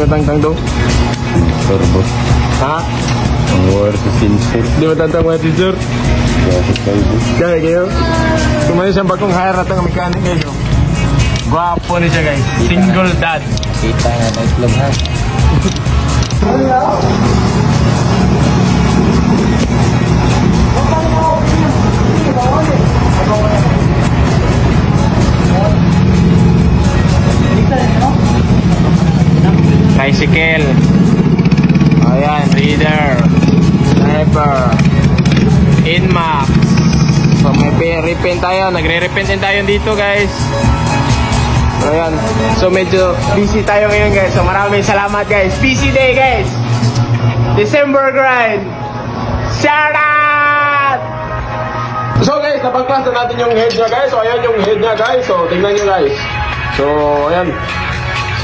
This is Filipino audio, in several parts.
matangtang to? Turbo. Ha? Ang war sa sensor. Di matangtang mga teacher? Kaya kayo? Kumain siyang bagong hire at ang mechanic kayo. Gwapo ni siya guys. Single dad. Kita nga na itlog ha. Tricycle. Ayan, reader. Sniper. Inmax. So may repaint tayo. Nagre-repaint din tayo dito guys. So ayan. So medyo busy tayo ngayon guys. So maraming salamat guys. Busy day guys. December grind. Shout out! So guys, napag-class na natin yung head niya guys. So ayan yung head niya guys. So tingnan nyo guys. So ayan.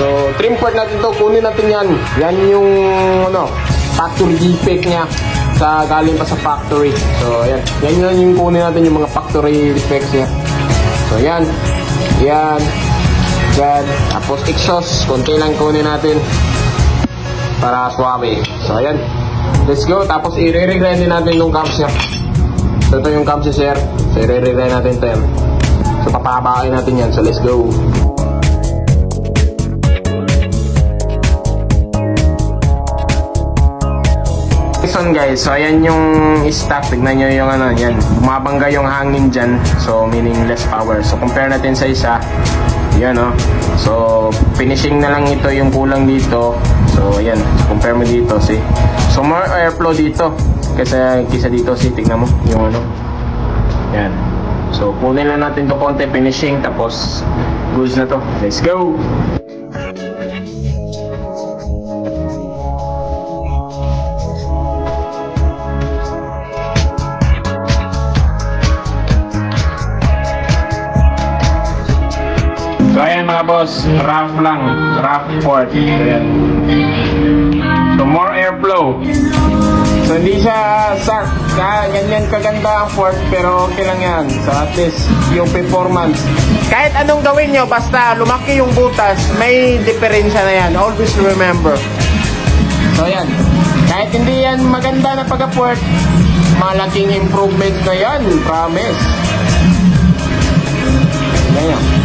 So trim part natin to. Kunin natin yan. Yan yung ano, factory defect niya. Sa galing pa sa factory. So ayan. Yan yung kunin natin yung mga factory defects niya. So ayan. Yan. Yan. Tapos exhaust. Konti lang kunin natin. Para suwabe. So ayan. Let's go. Tapos i-re-regrind din natin yung cams niya. So ito yung cams niya sir. So i-re-regrind natin ito yan. So papabain natin yan. So let's go. Guys, so ayan yung stock. Tignan nyo yung ano, yan. Bumabangga yung hangin dyan. So meaning less power. So compare natin sa isa. Yan o. So finishing na lang ito yung kulang dito. So ayan. So, compare mo dito. See? So more airflow dito. Kaysa dito. See? Tignan mo yung ano. Yan. So kunin lang natin to konti finishing. Tapos goods na to. Let's go! So ayan mga boss, rough lang, rough port. Ayan. So more airflow. So hindi siya ganyan kaganda ang port, pero okay lang yan. So at least yung performance. Kahit anong gawin nyo, basta lumaki yung butas, may diferensya na yan. Always remember. So ayan, kahit hindi yan maganda na pagka-port, malaking improvement na yan, promise. Ayan.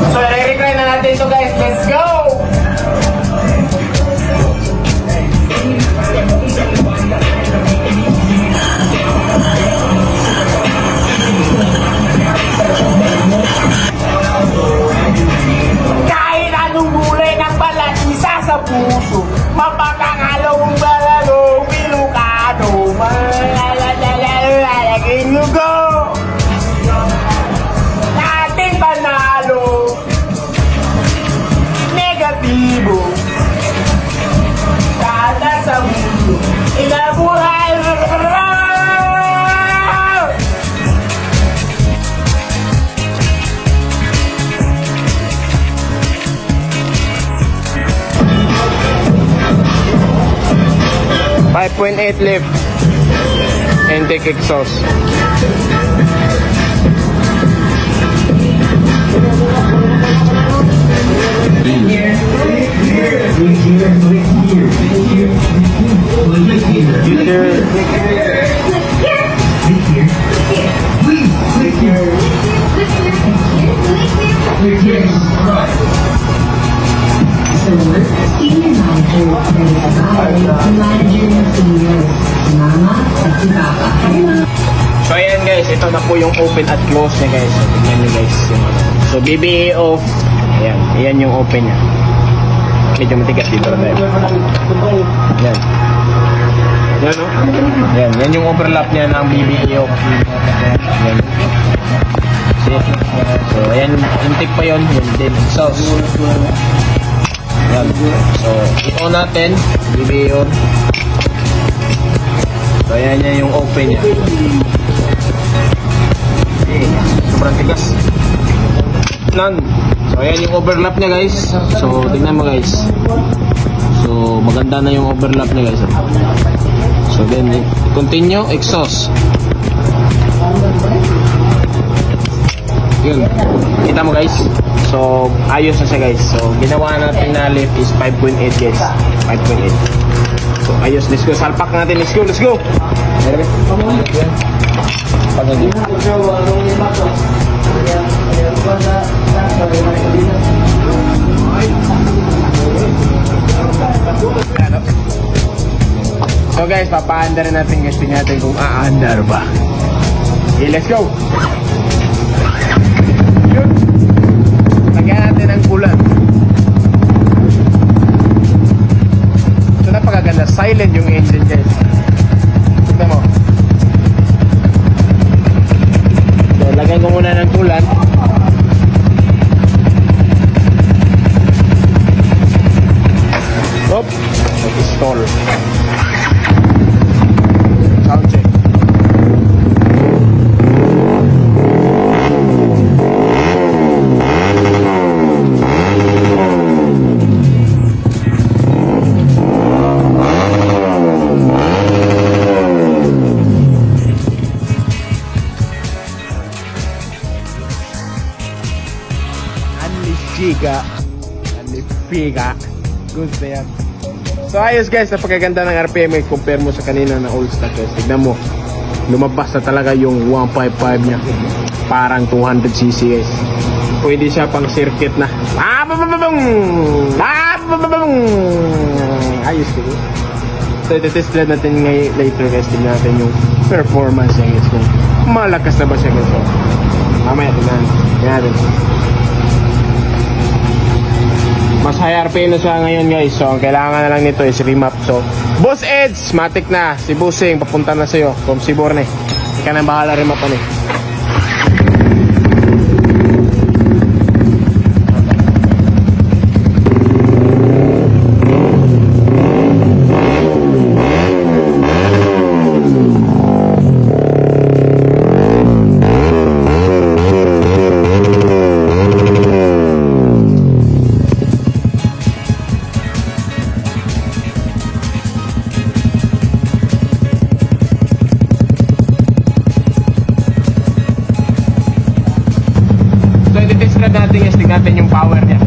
So, i-regrind na natin ito guys. Let's go! Kahit anong gulay ng balat, isa sa puso, mapakangalaw balalo, Ilocano, malalalalalalagin lugo. Nating panalo, negatibo, kada sa mundo, inabuhay. .8 lift intake exhaust. So ayan guys, ito na po yung open at close niya guys. So tignan nyo guys yung ano. So BBA off. Ayan, ayan yung open niya. Medyo matigas dito na tayo. Ayan. Ayan o. Ayan, yan yung overlap niya ng BBA off. Ayan. So ayan, intake pa yun. Yan din, exhaust. Ayan. So ito natin, BBA on. So ayan yan yung open niya. Sobrang tigas. None. So ayan yung overlap niya guys. So tingnan mo guys. So maganda na yung overlap niya guys. So then continue exhaust. Yun. Kita mo guys. So, ayos na siya guys. So, ginawa natin na lift is 5.8 guys. 5.8. So, ayos. Let's go. Salpak natin. Let's go. Let's go. So guys, papaandar natin guys. Tingnan natin kung aandar ba. Okay, let's go. Yun. Lagyan natin ang kulan. So napakaganda. Silent yung engine guys. Tignan mo. So, lagyan ko muna ng kulan. Hop. Nag-install. Sound check. Figa. Good na yan. So ayos guys, napakaganda ng RPM eh, compare mo sa kanina na old stock guys. Tignan mo, lumabas na talaga yung 155 niya. Parang 200cc guys. Pwede siya pang circuit na. Ayos guys. So iti-test drive natin ngayon later guys. Tignan natin yung performance niya guys. Kung malakas na ba siya guys. So, mamaya tignan natin. Mas high RPM na siya ngayon guys. So ang kailangan na lang nito is remap. So Boss Eds, matik na. Si Busing papunta na sa'yo from Siborne. Ika nang bahala remapan eh. Natin is natin yung power niya.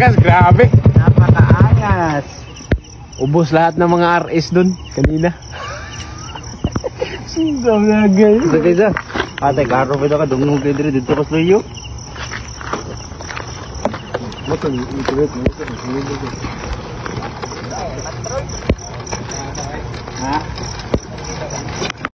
Grabe. Napakaangas. Ubos lahat ng mga RS dun kanina. Sundam na guys. Isa. Ate, karo pa ka dumnong pedre dito pas layo. Motor, ito. Ha?